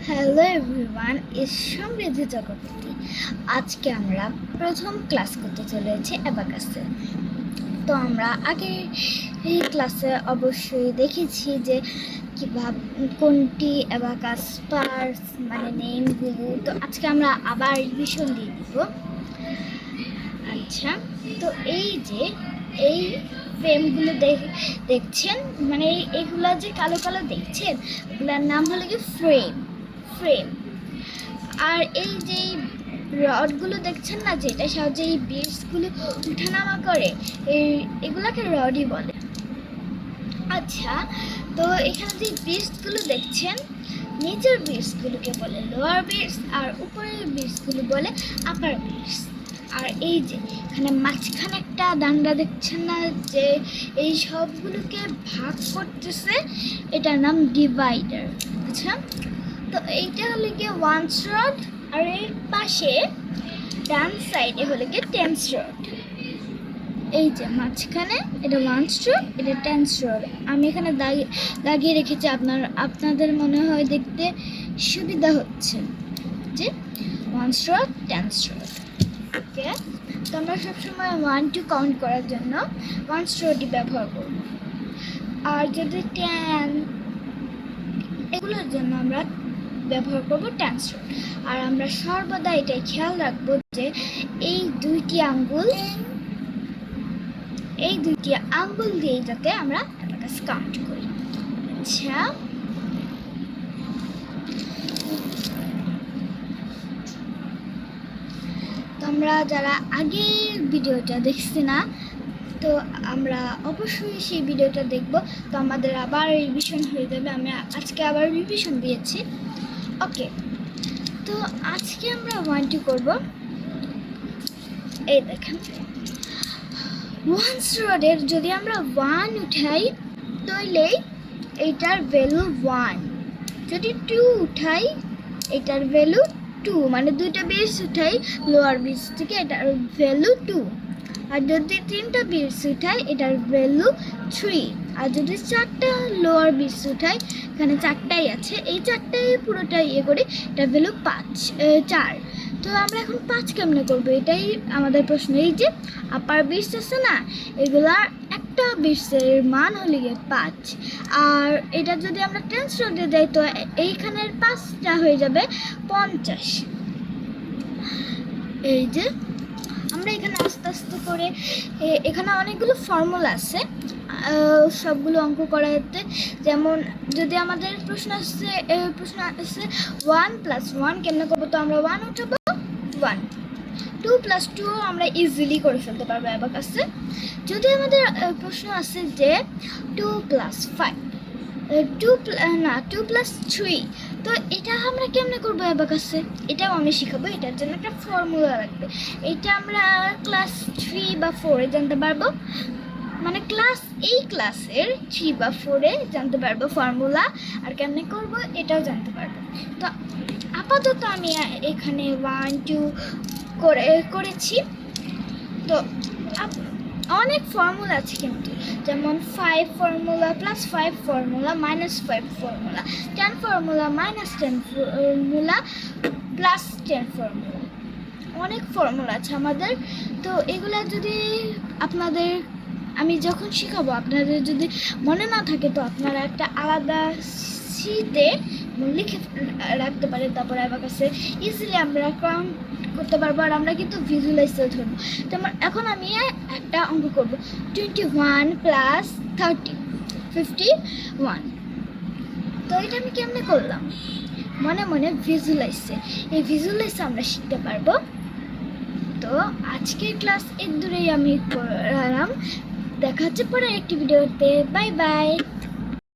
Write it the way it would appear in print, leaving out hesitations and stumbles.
Hello everyone, ইস সমৃদ্ধি চক্রবর্তী। আজকে আমরা প্রথম ক্লাস করতে চলেছি অ্যাবাকাসে। তো আমরা আগে এই ক্লাসে অবশ্যই দেখেছি যে কীভাবে কোনটি অ্যাবাকাস পার্টস মানে নেমগুলো। তো আজকে আমরা আবার রিভিশন দিয়ে দিব। আচ্ছা, তো এই যে এই ফ্রেমগুলো দেখছেন, মানে এইগুলা যে কালো কালো দেখছেন, ওগুলোর নাম হলো কি ফ্রেম। আর এই যে রডগুলো দেখছেন না, যেটা সাহায্যে এই বিটসগুলো উঠানামা করে, এগুলাকে রডই বলে। আচ্ছা, তো এখানে যে বিটসগুলো দেখছেন, নিচের বিটসগুলোকে বলে লোয়ার বিটস আর উপরের বিটসগুলো বলে আপার বিটস। আর এই যে এখানে মাঝখানে একটা ডান্ডা দেখছেন না, যে এই সবগুলোকে ভাগ করতেছে, এটার নাম ডিভাইডার। আচ্ছা, তো এইটা হলো গিয়ে ওয়ান্স রড, আর এর পাশে ডান সাইডে হলো গিয়ে টেন্স রড। এই যে মাঝখানে এটা ওয়ান্স রড, এটা টেন্স রড। আমি এখানে দাগিয়ে রেখেছি, আপনাদের মনে হয় দেখতে সুবিধা হচ্ছে যে ওয়ান্স রড, টেন্স রড। ওকে, তো আমরা সবসময় 1 to কাউন্ট করার জন্য ওয়ান্স রডই ব্যবহার করব। আর যদি 10 এগুলোর জন্য আমরা ব্যবহার করব টেন্স রড। আর আমরা সর্বদা এটাই খেয়াল রাখবো যে এই দুইটি আঙ্গুল দিয়ে যাতে আমরা অ্যাবাকাস কাউন্ট করি। আচ্ছা, তো আমরা যারা আগের ভিডিওটা দেখছি না, তো আমরা অবশ্যই সেই ভিডিওটা দেখব। তো আমাদের আবার রিভিশন হয়ে যাবে। আমি আজকে আবার রিভিশন দিয়েছি। ওকে, তো আজকে আমরা 1 2 করব। এই দেখেন, ওয়ান্স রডের যদি আমরা 1 উঠাই তাহলে এইটার ভ্যালু 1, যদি 2 উঠাই এটার ভ্যালু 2, মানে দুইটা বিটস উঠাই লোয়ার বিটস থেকে, এটার ভ্যালু 2। আর যদি 3টা বিটস উঠাই এটার ভ্যালু 3। আর যদি 4টা লোয়ার বিটস উঠাই, এখানে 4টাই আছে, এই 4টাই পুরোটাই করে, এটার ভ্যালু 4। তো আমরা এখন 5 কেমনে করবো, এটাই আমাদের প্রশ্ন। এই যে আপার বিটস আছে না, এগুলার একটা বিটসের মান হলে গিয়ে 5। আর এটা যদি আমরা টেন্স রডে দেই, তো এইখানের 5টা হয়ে যাবে 50। এই যে আমরা এখানে আস্তে আস্তে করে, এখানে অনেকগুলো ফর্মুলা আছে, সবগুলো অঙ্ক করাতে। যেমন যদি আমাদের প্রশ্ন আসছে 1 + 1 কেমনে করবো, তো আমরা 1 উঠাবো 1, 2 + 2 আমরা ইজিলি করে ফেলতে পারবো অ্যাবাকাসে। যদি আমাদের প্রশ্ন আছে যে 2 + 5, 2 + 3, তো এটা আমরা কেমনে করবো অ্যাবাকাসে, এটাও আমি শিখাবো। এটার জন্য একটা ফর্মুলা লাগবে। এটা আমরা ক্লাস 3 বা 4-এ জানতে পারবো, মানে এই ক্লাসের 3 বা 4-এ জানতে পারবো ফর্মুলা। আর কেমনে করবো এটাও জানতে পারবো। তো আপাতত আমি এখানে 1 2 করেছি। তো অনেক ফর্মুলা আছে, কিন্তু যেমন 5 formula, +5 formula, -5 formula, 10 formula, -10 formula, +10 formula, অনেক ফর্মুলা আছে আমাদের। তো এগুলা যদি আমি যখন শেখাবো আপনাদের যদি মনে না থাকে, তো আপনারা একটা আলাদা শীটে লিখে রাখতে পারেন। তারপরে আমার কাছে ইজিলি আমরা কাউন্ট করতে পারবো। আর আমরা কিন্তু ভিজুয়ালাইজও ধরবো। যেমন এখন আমি একটা অঙ্ক করবো, 21 + 30 51। তো এটা আমি কেমনে করলাম, মনে মনে ভিজুয়ালাইজে, এই ভিজুয়ালাইজে আমরা শিখতে পারবো। তো আজকের ক্লাস এর দূরেই আমি করলাম। দেখা হচ্ছে পরে একটি ভিডিওতে। Bye bye.